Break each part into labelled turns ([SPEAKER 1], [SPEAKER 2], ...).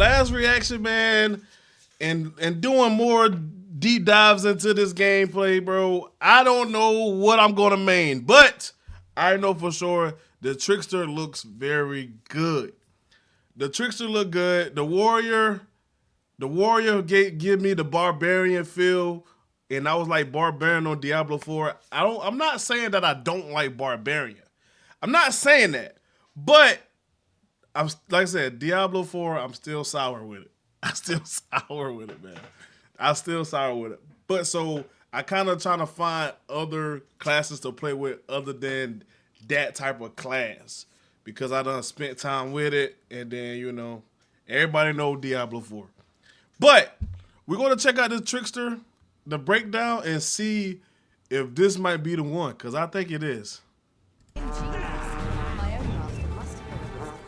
[SPEAKER 1] last reaction, man, and doing more deep dives into this gameplay, bro, I don't know what I'm gonna main, but I know for sure the Trickster looks very good. The Trickster look good. The warrior give me the barbarian feel, and I was like barbarian on Diablo 4. I'm not saying that I don't like barbarian. I'm not saying that, but I'm like I said, Diablo 4. I'm still sour with it. I still sour with it, man. I still sour with it. But so I kind of trying to find other classes to play with other than that type of class because I done spent time with it, and then everybody know Diablo 4. But we're gonna check out this Trickster, the breakdown, and see if this might be the one because I think it is.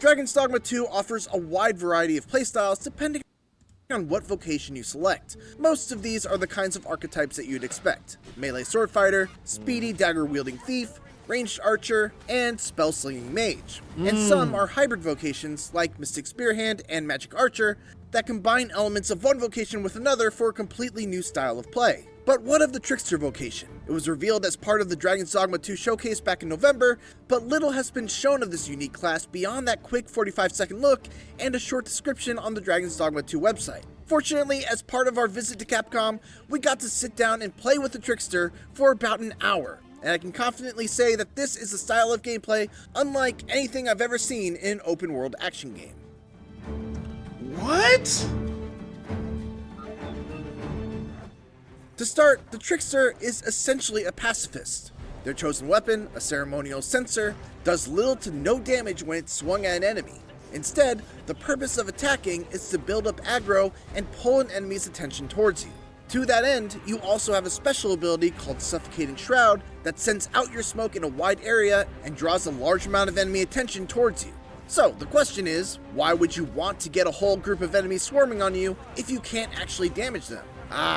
[SPEAKER 2] Dragon's Dogma 2 offers a wide variety of playstyles depending on what vocation you select. Most of these are the kinds of archetypes that you'd expect: melee sword fighter, speedy dagger wielding thief, ranged archer, and spell slinging mage. And some are hybrid vocations like Mystic Spearhand and Magic Archer that combine elements of one vocation with another for a completely new style of play. But what of the Trickster vocation? It was revealed as part of the Dragon's Dogma 2 showcase back in November, but little has been shown of this unique class beyond that quick 45-second look and a short description on the Dragon's Dogma 2 website. Fortunately, as part of our visit to Capcom, we got to sit down and play with the Trickster for about an hour, and I can confidently say that this is a style of gameplay unlike anything I've ever seen in an open-world action game.
[SPEAKER 1] What?
[SPEAKER 2] To start, the Trickster is essentially a pacifist. Their chosen weapon, a ceremonial censer, does little to no damage when it's swung at an enemy. Instead, the purpose of attacking is to build up aggro and pull an enemy's attention towards you. To that end, you also have a special ability called Suffocating Shroud that sends out your smoke in a wide area and draws a large amount of enemy attention towards you. So, the question is, why would you want to get a whole group of enemies swarming on you if you can't actually damage them?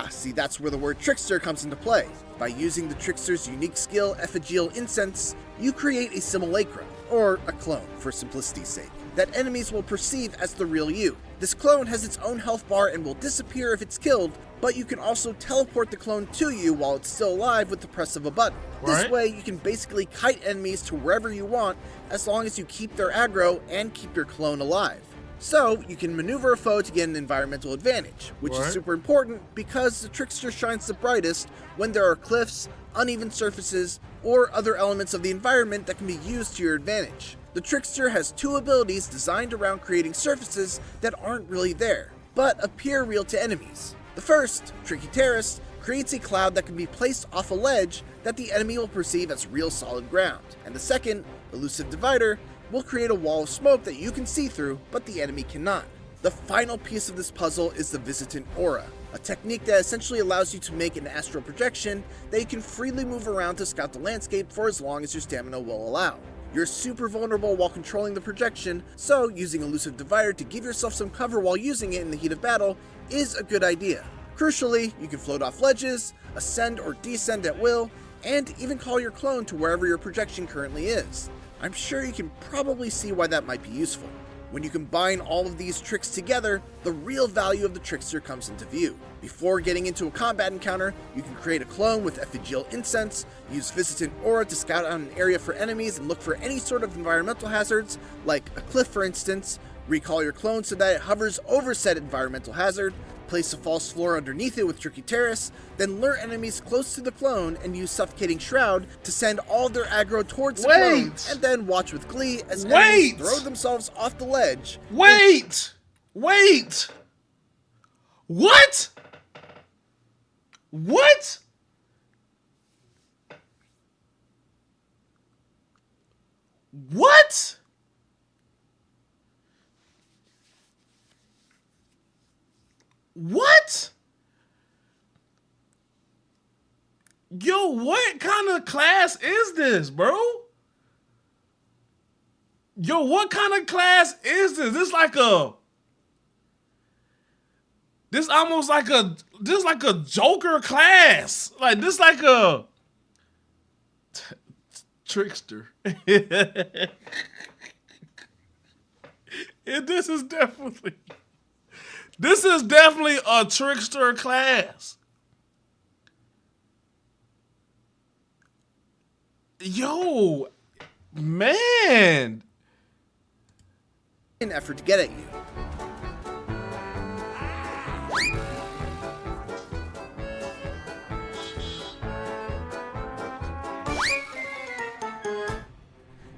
[SPEAKER 2] See, that's where the word Trickster comes into play. By using the Trickster's unique skill, Ephegeal Incense, you create a simulacrum, or a clone for simplicity's sake, that enemies will perceive as the real you. This clone has its own health bar and will disappear if it's killed, but you can also teleport the clone to you while it's still alive with the press of a button. This way, you can basically kite enemies to wherever you want as long as you keep their aggro and keep your clone alive. So, you can maneuver a foe to get an environmental advantage, which is super important because the Trickster shines the brightest when there are cliffs, uneven surfaces, or other elements of the environment that can be used to your advantage. The Trickster has two abilities designed around creating surfaces that aren't really there, but appear real to enemies. The first, Tricky Terrace, creates a cloud that can be placed off a ledge that the enemy will perceive as real solid ground. And the second, Elusive Divider, will create a wall of smoke that you can see through, but the enemy cannot. The final piece of this puzzle is the Visitant Aura, a technique that essentially allows you to make an astral projection that you can freely move around to scout the landscape for as long as your stamina will allow. You're super vulnerable while controlling the projection, so using Elusive Divider to give yourself some cover while using it in the heat of battle is a good idea. Crucially, you can float off ledges, ascend or descend at will, and even call your clone to wherever your projection currently is. I'm sure you can probably see why that might be useful. When you combine all of these tricks together, the real value of the Trickster comes into view. Before getting into a combat encounter, you can create a clone with Ephegeal Incense, use Visitant Aura to scout out an area for enemies and look for any sort of environmental hazards, like a cliff for instance, recall your clone so that it hovers over said environmental hazard, place a false floor underneath it with Tricky Terrace, then lure enemies close to the clone and use Suffocating Shroud to send all their aggro towards the clone, and then watch with glee as enemies throw themselves off the ledge.
[SPEAKER 1] Wait! What? What? What? What? Yo, what kind of class is this, bro? Yo, what kind of class is this? This almost like a Joker class. Like this like a Trickster. And this is definitely This is definitely a trickster class. Yo, man.
[SPEAKER 2] An effort to get at you.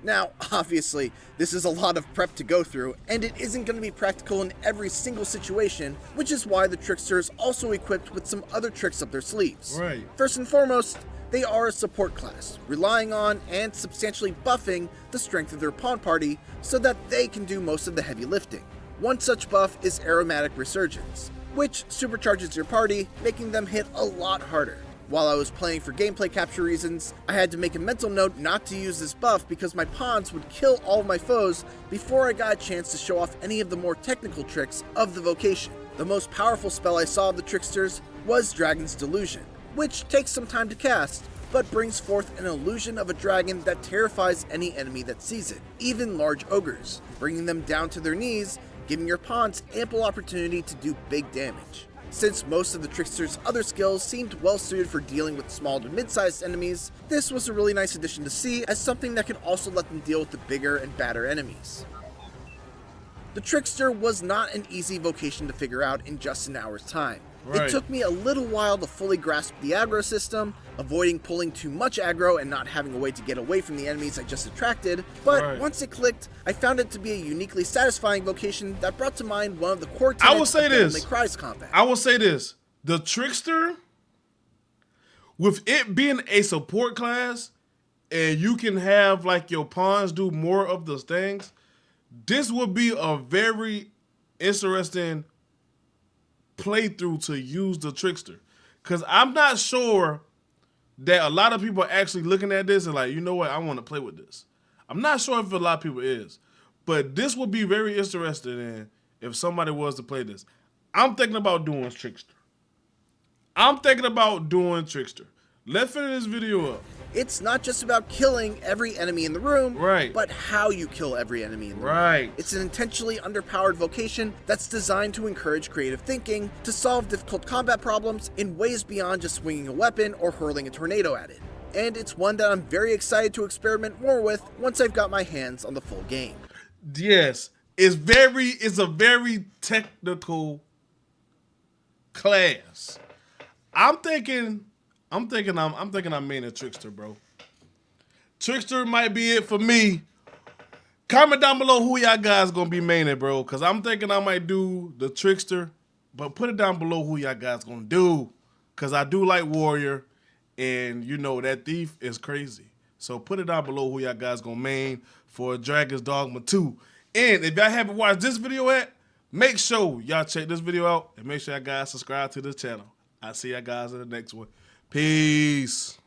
[SPEAKER 2] Now, obviously, this is a lot of prep to go through, and it isn't going to be practical in every single situation, which is why the Trickster is also equipped with some other tricks up their sleeves.
[SPEAKER 1] Right.
[SPEAKER 2] First and foremost, they are a support class, relying on and substantially buffing the strength of their pawn party so that they can do most of the heavy lifting. One such buff is Aromatic Resurgence, which supercharges your party, making them hit a lot harder. While I was playing for gameplay capture reasons, I had to make a mental note not to use this buff because my pawns would kill all of my foes before I got a chance to show off any of the more technical tricks of the vocation. The most powerful spell I saw of the Tricksters was Dragon's Delusion, which takes some time to cast, but brings forth an illusion of a dragon that terrifies any enemy that sees it, even large ogres, bringing them down to their knees, giving your pawns ample opportunity to do big damage. Since most of the Trickster's other skills seemed well suited for dealing with small to mid-sized enemies, this was a really nice addition to see as something that could also let them deal with the bigger and badder enemies. The Trickster was not an easy vocation to figure out in just an hour's time.
[SPEAKER 1] Right.
[SPEAKER 2] It took me a little while to fully grasp the aggro system, avoiding pulling too much aggro and not having a way to get away from the enemies I just attracted, but
[SPEAKER 1] Right.
[SPEAKER 2] once it clicked, I found it to be a uniquely satisfying vocation that brought to mind one of the core
[SPEAKER 1] I will
[SPEAKER 2] tenets
[SPEAKER 1] say
[SPEAKER 2] of Devil
[SPEAKER 1] this.
[SPEAKER 2] May Cry's combat.
[SPEAKER 1] I will say this. The Trickster, with it being a support class, and you can have like your pawns do more of those things, this would be a very interesting playthrough to use the Trickster. Because I'm not sure that a lot of people are actually looking at this and like, you know what, I want to play with this. I'm not sure if a lot of people is. But this would be very interesting in if somebody was to play this. I'm thinking about doing Trickster. Let's finish this video up.
[SPEAKER 2] It's not just about killing every enemy in the room,
[SPEAKER 1] Right.
[SPEAKER 2] but how you kill every enemy in the room.
[SPEAKER 1] Right.
[SPEAKER 2] It's an intentionally underpowered vocation that's designed to encourage creative thinking to solve difficult combat problems in ways beyond just swinging a weapon or hurling a tornado at it. And it's one that I'm very excited to experiment more with once I've got my hands on the full game.
[SPEAKER 1] Yes. It's a very technical class. I'm thinking I'm main a Trickster, bro. Trickster might be it for me. Comment down below who y'all guys gonna be maining, bro. Cause I'm thinking I might do the Trickster, but put it down below who y'all guys gonna do. Cause I do like Warrior, and you know that Thief is crazy. So put it down below who y'all guys gonna main for Dragon's Dogma 2. And if y'all haven't watched this video yet, make sure y'all check this video out and make sure y'all guys subscribe to this channel. I'll see y'all guys in the next one. Peace.